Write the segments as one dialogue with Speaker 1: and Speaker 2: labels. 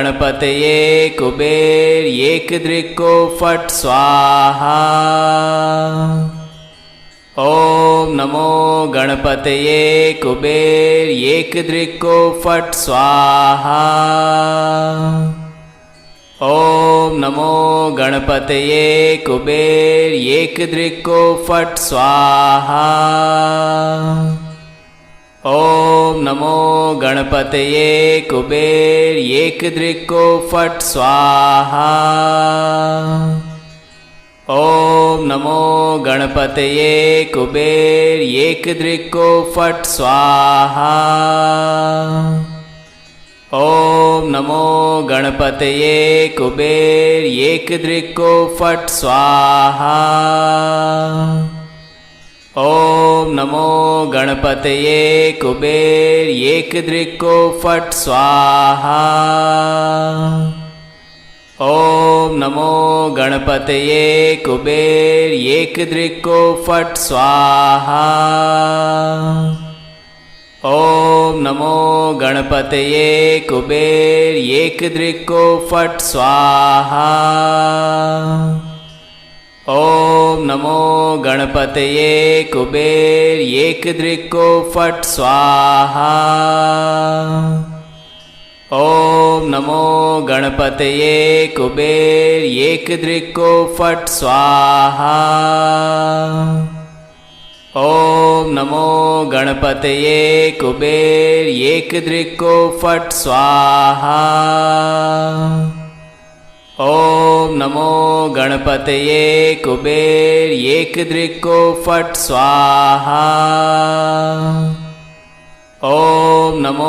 Speaker 1: गणपतये कुबेर एकदृक्को फट् स्वाहा। ओम नमो गणपतये कुबेर एकदृक्को फट् स्वाहा। ओम नमो गणपतये कुबेर एकदृक्को फट् स्वाहा। ओम नमो गणपतये कुबेर एकदृक्को फट् स्वाहा। ओम नमो गणपतये कुबेर एकदृक्को फट् स्वाहा। ओम नमो गणपतये कुबेर एकदृक्को फट् स्वाहा। ओम नमो गणपतये कुबेर एकदृक्को फट् स्वाहा। ओम नमो गणपतये कुबेर एकदृक्को फट् स्वाहा। ओम नमो गणपतये कुबेर एकदृक्को फट् स्वाहा। ओम नमो गणपतये कुबेर एकदृक्को फट् स्वाहा। ओम नमो गणपतये कुबेर एकदृक्को फट् स्वाहा। ओम नमो गणपतये कुबेर एकदृक्को फट् स्वाहा। ओम नमो गणपतये कुबेर एकदृक्को फट् स्वाहा। ओम नमो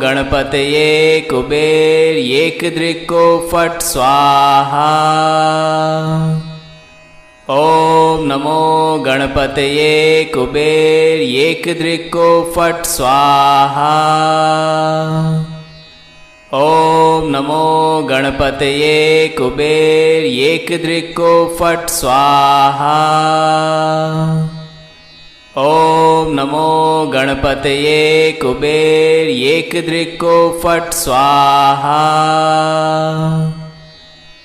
Speaker 1: गणपतये कुबेर एकदृक्को फट् स्वाहा। ओम नमो गणपतये कुबेर एकदृक्को फट् स्वाहा। ओम नमो गणपतये कुबेर एकदृक्को फट् स्वाहा। ओम नमो गणपतये कुबेर एकदृक्को फट् स्वाहा।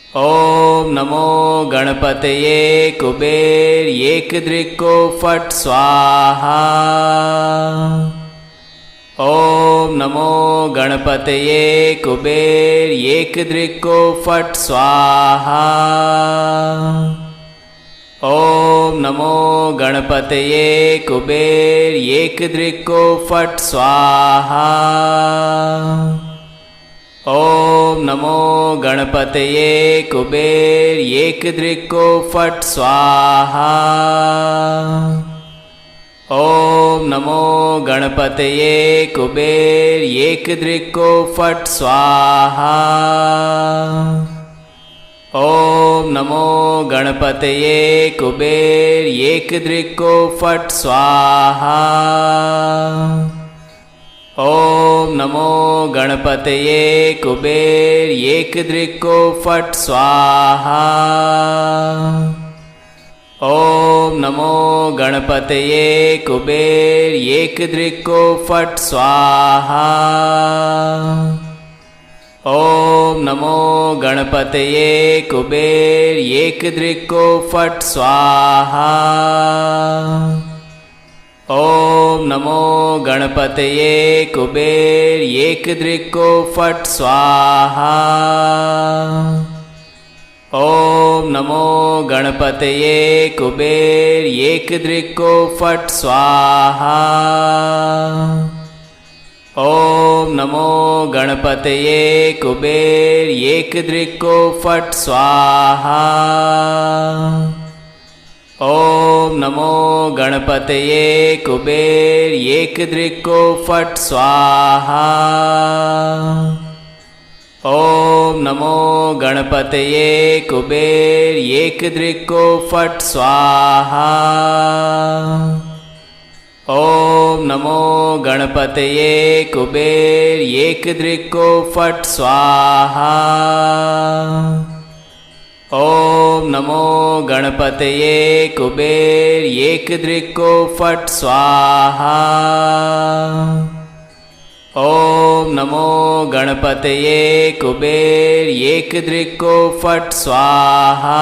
Speaker 1: ओम नमो गणपतये कुबेर एकदृक्को फट् स्वाहा। ओम नमो गणपतये कुबेर एकदृक्को फट् स्वाहा। ओम नमो गणपतये कुबेर एकदृक्को फट् स्वाहा। ओम नमो गणपतये कुबेर एकदृक्को फट् स्वाहा। ओम नमो गणपतये कुबेर एकदृक्को फट् स्वाहा। ओम नमो गणपतये कुबेर एकदृक्को फट् स्वाहा। ओम नमो गणपतये कुबेर एकदृक्को फट् स्वाहा। ओम नमो गणपतये कुबेर एकदृक्को फट् स्वाहा। ओम नमो गणपतये कुबेर एकदृक्को फट् स्वाहा। ओम नमो गणपतये कुबेर एकदृक्को फट् स्वाहा। ओम नमो गणपतये कुबेर एकदृक्को फट् स्वाहा। ओम नमो गणपतये कुबेर एकदृक्को फट् स्वाहा। ओम नमो गणपतये कुबेर एकदृक्को फट् स्वाहा। ओम नमो गणपतये कुबेर एकदृक्को फट् स्वाहा। ओम नमो गणपतये कुबेर एकदृक्को फट् स्वाहा। ओम नमो गणपतये कुबेर एकदृक्को फट् स्वाहा। ओम नमो गणपतये कुबेर एकदृक्को फट् स्वाहा।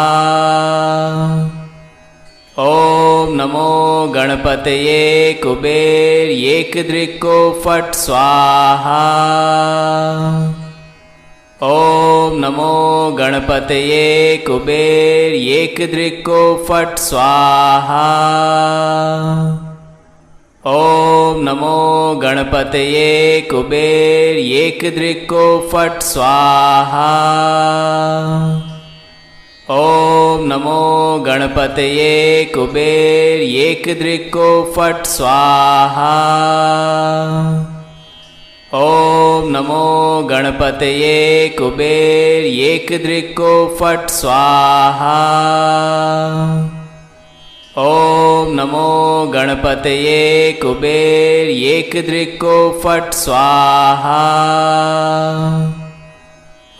Speaker 1: ओम नमो गणपतये कुबेर एकदृक्को फट् स्वाहा। ओम नमो गणपतये कुबेर एकदृक्को फट् स्वाहा। ओम नमो गणपतये कुबेर एकदृक्को फट् स्वाहा। ओम नमो गणपतये कुबेर एकदृक्को फट् स्वाहा। ओम नमो गणपतये कुबेर एकदृक्को फट् स्वाहा। ओम नमो गणपतये कुबेर एकदृक्को फट् स्वाहा।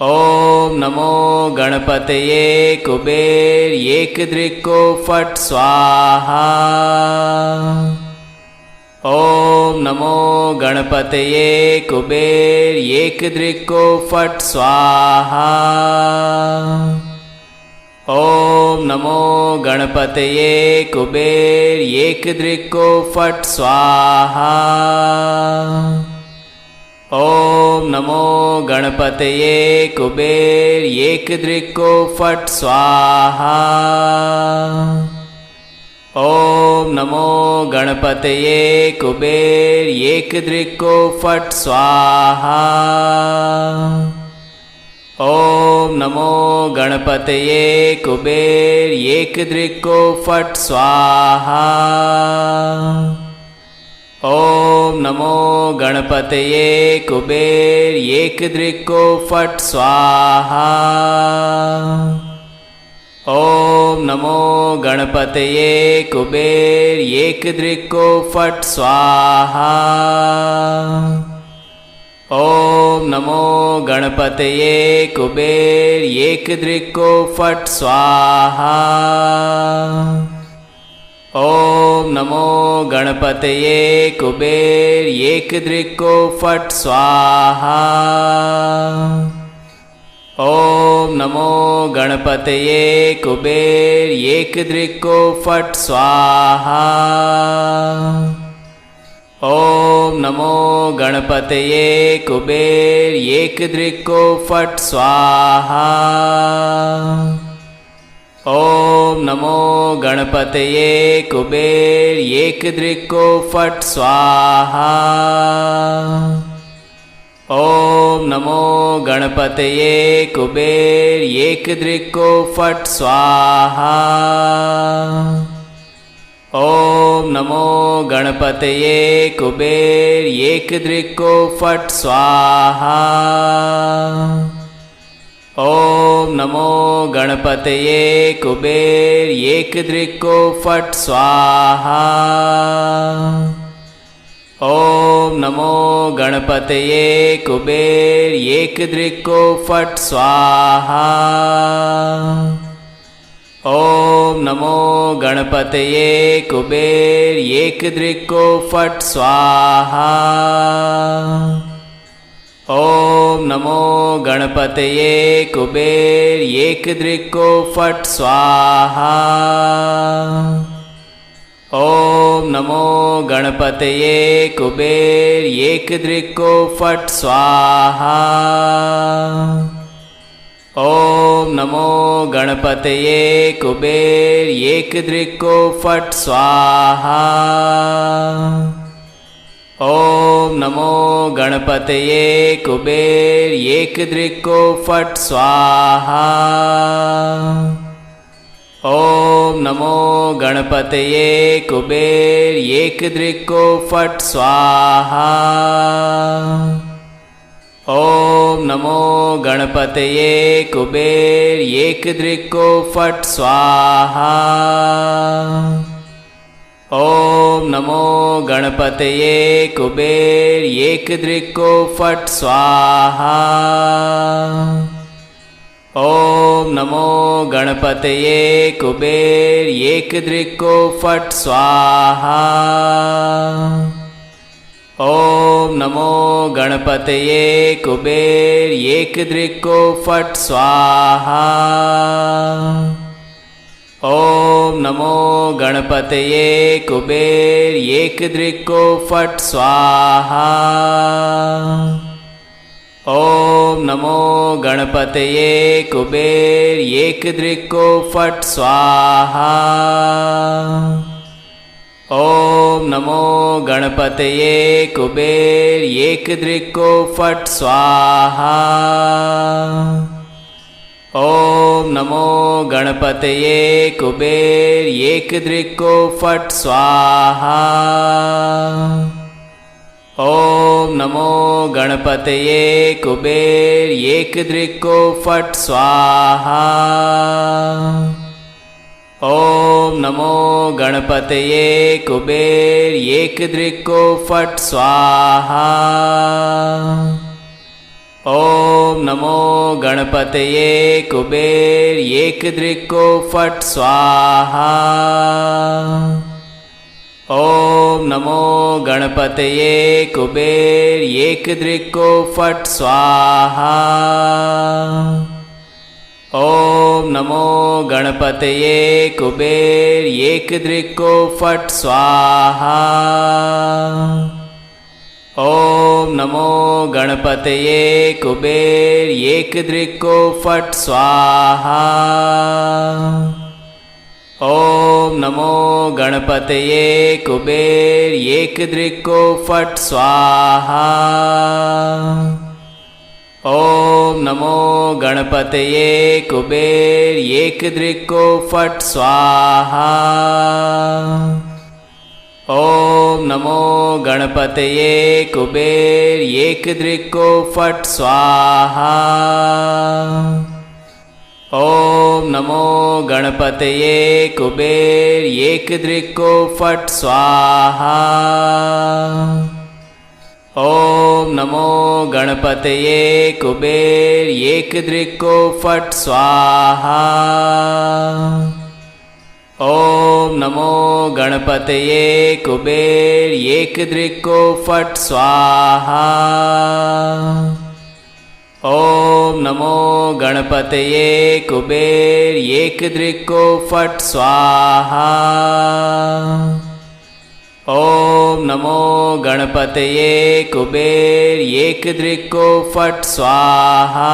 Speaker 1: ओम नमो गणपतये कुबेर एकदृक्को फट् स्वाहा। ओम नमो गणपतये कुबेर एकदृक्को फट् स्वाहा। ओम नमो गणपतये कुबेर एकदृक्को फट् स्वाहा। ओम नमो गणपतये कुबेर एकदृक्को फट् स्वाहा। ओम नमो गणपतये कुबेर एकदृक्को फट् स्वाहा। ओम नमो गणपतये कुबेर एकदृक्को फट् स्वाहा। ओम नमो गणपतये कुबेर एकदृक्को फट् स्वाहा। ओम नमो गणपतये कुबेर एकदृक्को फट् स्वाहा। ओम नमो गणपतये कुबेर एकदृक्को फट् स्वाहा। ओम नमो गणपतये कुबेर एकदृक्को फट् स्वाहा। ओम नमो गणपतये कुबेर एकदृक्को फट् स्वाहा। ओम नमो गणपतये कुबेर एकदृक्को फट् स्वाहा। ओम नमो गणपतये कुबेर एकदृक्को फट् स्वाहा। ओम नमो गणपतये कुबेर एकदृक्को फट् स्वाहा। ओम नमो गणपतये कुबेर एकदृक्को फट् स्वाहा। ओम नमो गणपतये कुबेर एकदृक्को फट् स्वाहा। ओम नमो गणपतये कुबेर एकदृक्को फट् स्वाहा। ओम नमो गणपतये कुबेर एकदृक्को फट् स्वाहा। ओम नमो गणपतये कुबेर एकदृक्को फट् स्वाहा। ओम नमो गणपतये कुबेर एकदृक्को फट् स्वाहा। ओम नमो गणपतये कुबेर एकदृक्को फट् स्वाहा। ओम नमो गणपतये कुबेर एकदृक्को फट् स्वाहा। ओम नमो गणपतये कुबेर एकदृक्को फट् स्वाहा। ओम नमो गणपतये कुबेर एकदृक्को फट् स्वाहा। ओम नमो गणपतये कुबेर एकदृक्को फट् स्वाहा। ओम नमो गणपतये कुबेर एकदृक्को फट् स्वाहा। ओम नमो गणपतये कुबेर एकदृक्को फट् स्वाहा। ओम नमो गणपतये कुबेर एकदृक्को फट् स्वाहा। ओम नमो गणपतये कुबेर एकदृक्को फट् स्वाहा। ओम नमो गणपतये कुबेर एकदृक्को फट् स्वाहा। ओम नमो गणपतये कुबेर एकदृक्को फट् स्वाहा। ओम नमो गणपतये कुबेर एकदृक्को फट् स्वाहा। ओम नमो गणपतये कुबेर एकदृक्को फट् स्वाहा। ओम नमो गणपतये कुबेर एकदृक्को फट् स्वाहा। ओम नमो गणपतये कुबेर एकदृक्को फट् स्वाहा। ओम नमो गणपतये कुबेर एकदृक्को फट् स्वाहा। ओम नमो गणपतये कुबेर एकदृक्को फट् स्वाहा। ओम नमो गणपतये कुबेर एकदृक्को फट् स्वाहा। ओम नमो गणपतये कुबेर एकदृक्को फट् स्वाहा। ओम नमो गणपतये कुबेर एकदृक्को फट् स्वाहा। ओम नमो गणपतये कुबेर एकदृक्को फट् स्वाहा। ओम नमो गणपतये कुबेर एकदृक्को फट् स्वाहा। ओम नमो गणपतये कुबेर एकदृक्को फट् स्वाहा। ओम नमो गणपतये कुबेर एकदृक्को फट् स्वाहा। ओम नमो गणपतये कुबेर एकदृक्को फट् स्वाहा।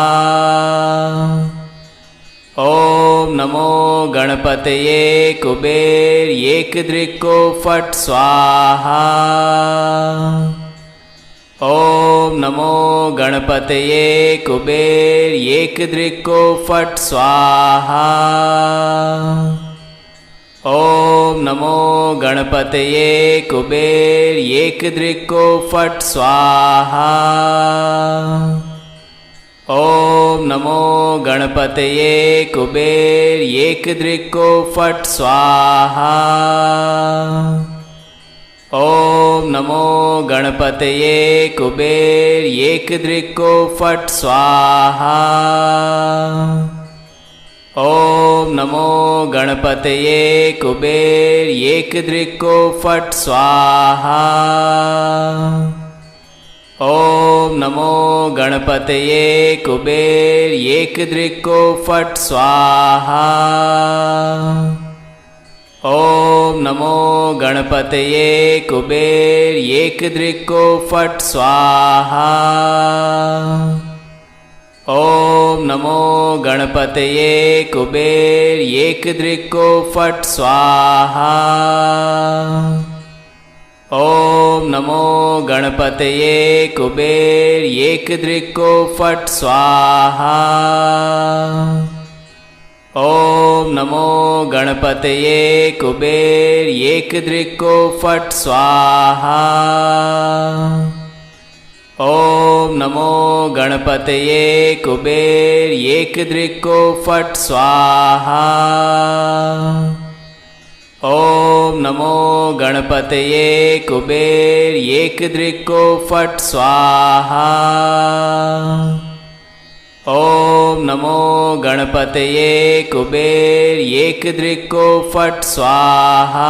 Speaker 1: ओम नमो गणपतये कुबेर एकदृक्को फट् स्वाहा। ओम नमो गणपतये कुबेर एकदृक्को फट् स्वाहा। ओम नमो गणपतये कुबेर एकदृक्को फट् स्वाहा। ओम नमो गणपतये कुबेर एकदृक्को फट् स्वाहा। ओम नमो गणपतये कुबेर एकदृक्को फट् स्वाहा। ओम नमो गणपतये कुबेर एकदृक्को फट् स्वाहा। ओम नमो गणपतये कुबेर एकदृक्को फट् स्वाहा। ओम नमो गणपतये कुबेर एकदृक्को फट् स्वाहा। ओम नमो गणपतये कुबेर एकदृक्को फट् स्वाहा। ओम नमो गणपतये कुबेर एकदृक्को फट् स्वाहा। ओम नमो गणपतये कुबेर एकदृक्को फट् स्वाहा। ओम नमो गणपतये कुबेर एकदृक्को फट् स्वाहा। ओम नमो गणपतये कुबेर एकदृक्को फट् स्वाहा। ओम नमो गणपतये कुबेर एकदृक्को फट् स्वाहा।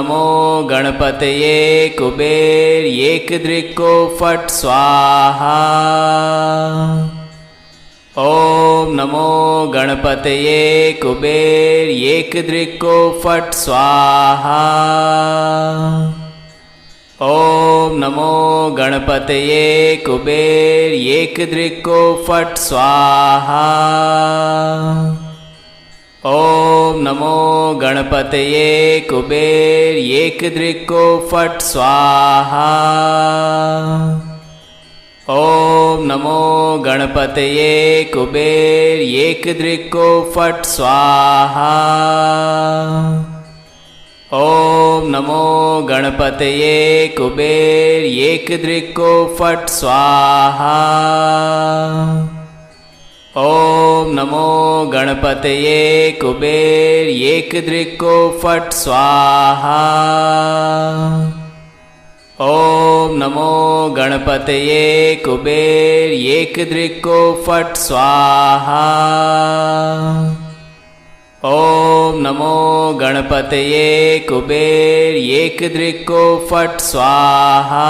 Speaker 1: नमो गणपतये कुबेर एकदृक्को फट् स्वाहा। ओम नमो गणपतये कुबेर एकदृक्को फट् स्वाहा। ओम नमो गणपतये कुबेर एकदृक्को फट् स्वाहा। ओम नमो गणपतये कुबेर एकदृक्को फट् स्वाहा। ओम नमो गणपतये कुबेर एकदृक्को फट् स्वाहा। ओम नमो गणपतये कुबेर एकदृक्को फट् स्वाहा। ओम नमो गणपतये कुबेर एकदृक्को फट् स्वाहा। ओम नमो गणपतये कुबेर एकदृक्को फट् स्वाहा। ओम नमो गणपतये कुबेर एकदृक्को फट् स्वाहा।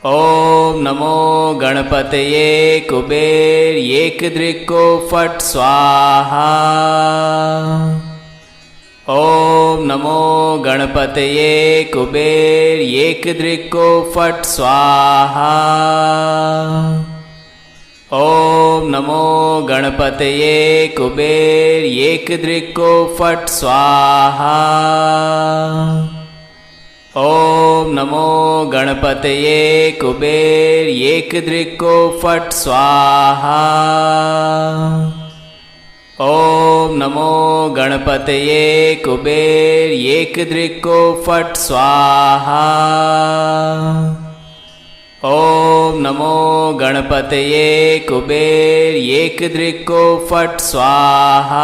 Speaker 1: ओम नमो गणपतये कुबेर एकदृक्को फट् स्वाहा। ओम नमो गणपतये कुबेर एकदृक्को फट् स्वाहा। ओम नमो गणपतये कुबेर एकदृक्को फट् स्वाहा। ओम नमो गणपतये कुबेर एकदृक्को फट् स्वाहा। ओम नमो गणपतये कुबेर एकदृक्को फट् स्वाहा। ओम नमो गणपतये कुबेर एकदृक्को फट् स्वाहा।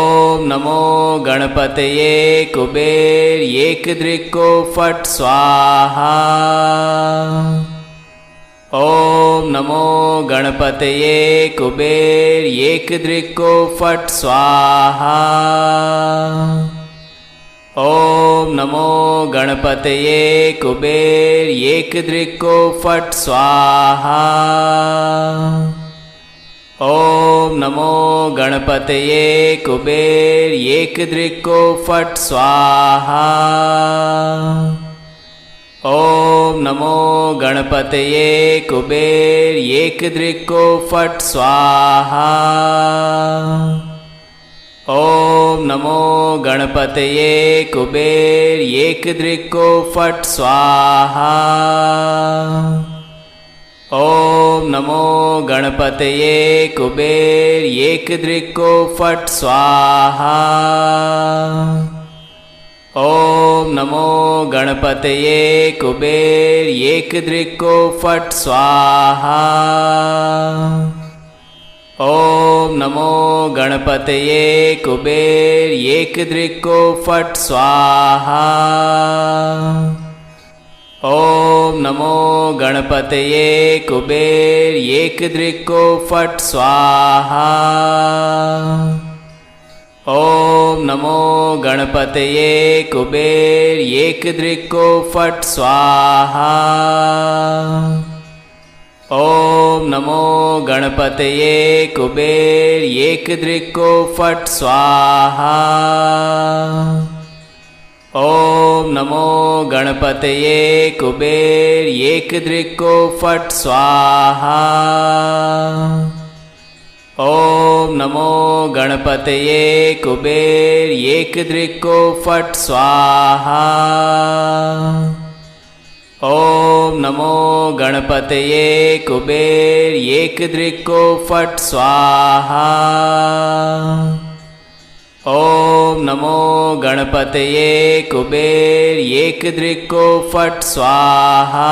Speaker 1: ओम नमो गणपतये कुबेर एकदृक्को फट् स्वाहा। ओम नमो गणपतये कुबेर एकदृक्को फट् स्वाहा। ओम नमो गणपतये कुबेर एकदृक्को फट् स्वाहा। ओम नमो गणपतये कुबेर एकदृक्को फट् स्वाहा। ओम नमो गणपतये कुबेर एकदृक्को फट् स्वाहा। ओम नमो गणपतये कुबेर एकदृक्को फट् स्वाहा। ओम नमो गणपतये कुबेर एकदृक्को फट् स्वाहा। ओम नमो गणपतये कुबेर एकदृक्को फट् स्वाहा। ओम नमो गणपतये कुबेर एकदृक्को फट् स्वाहा। ओम नमो गणपतये कुबेर एकदृक्को फट् स्वाहा। ओम नमो गणपतये कुबेर एकदृक्को फट् स्वाहा। ओम नमो गणपतये कुबेर एकदृक्को फट् स्वाहा। ओम नमो गणपतये कुबेर एकदृक्को फट् स्वाहा। ओम नमो गणपतये कुबेर एकदृक्को फट् स्वाहा। ओम नमो गणपतये कुबेर एकदृक्को फट् स्वाहा। ओम नमो गणपतये कुबेर एकदृक्को फट् स्वाहा।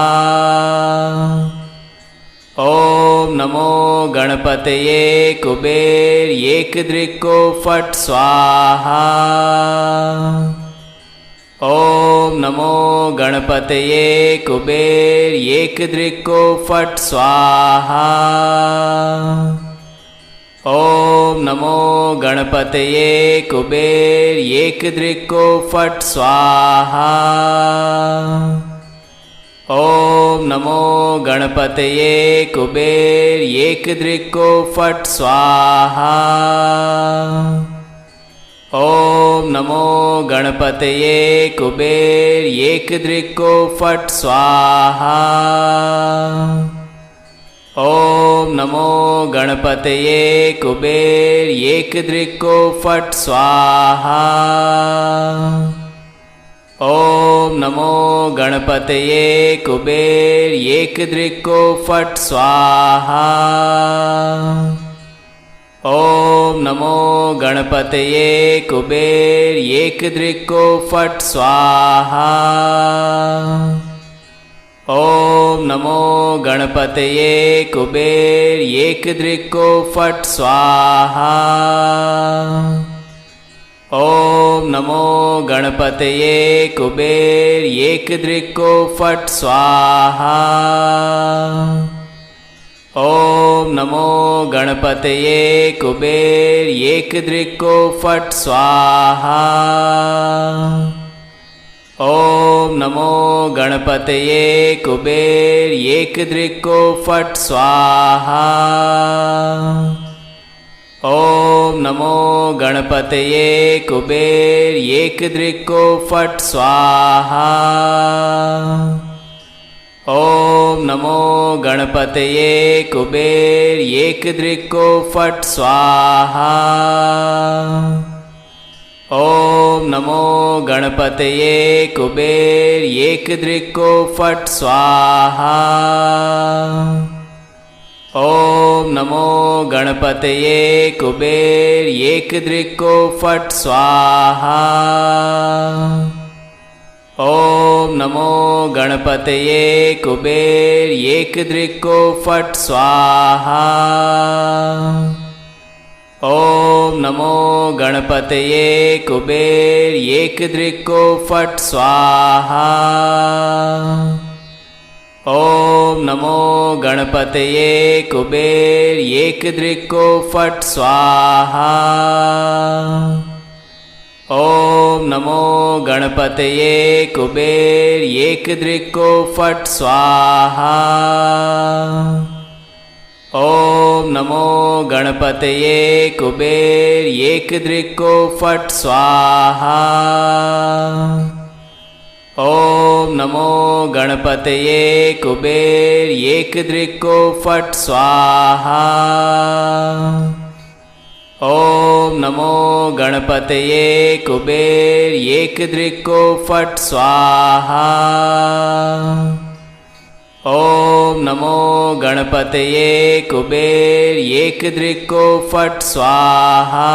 Speaker 1: ओम नमो गणपतये कुबेर एकदृक्को फट् स्वाहा। ओम नमो गणपतये कुबेर एकदृक्को फट् स्वाहा। ओम नमो गणपतये कुबेर एकदृक्को फट् स्वाहा। ओम नमो गणपतये कुबेर एकदृक्को फट् स्वाहा। ओम नमो गणपतये कुबेर एकदृक्को फट् स्वाहा। ओम नमो गणपतये कुबेर एकदृक्को फट् स्वाहा। ओम नमो गणपतये कुबेर एकदृक्को फट् स्वाहा। ओम नमो गणपतये कुबेर एकदृक्को फट् स्वाहा। ओम नमो गणपतये कुबेर एकदृक्को फट् स्वाहा। ओम नमो गणपतये कुबेर एकदृक्को फट् स्वाहा। ओम नमो गणपतये कुबेर एकदृक्को फट् स्वाहा। ओम नमो गणपतये कुबेर एकदृक्को फट् स्वाहा। ओम नमो गणपतये कुबेर एकदृक्को फट् स्वाहा। ओम नमो गणपतये कुबेर एकदृक्को फट् स्वाहा। ओम नमो गणपतये कुबेर एकदृक्को फट् स्वाहा। ओम नमो गणपतये कुबेर एकदृक्को फट् स्वाहा। ओम नमो गणपतये कुबेर एकदृक्को फट् स्वाहा। ओम नमो गणपतये कुबेर एकदृक्को फट् स्वाहा। ओम नमो गणपतये कुबेर एकदृक्को फट् स्वाहा। ओम नमो गणपतये कुबेर एकदृक्को फट् स्वाहा। ओम नमो गणपतये कुबेर एकदृक्को फट् स्वाहा। ओम नमो गणपतये कुबेर एकदृक्को फट् स्वाहा। ओम नमो गणपतये कुबेर एकदृक्को फट् स्वाहा। ओम नमो गणपतये कुबेर एकदृक्को फट् स्वाहा।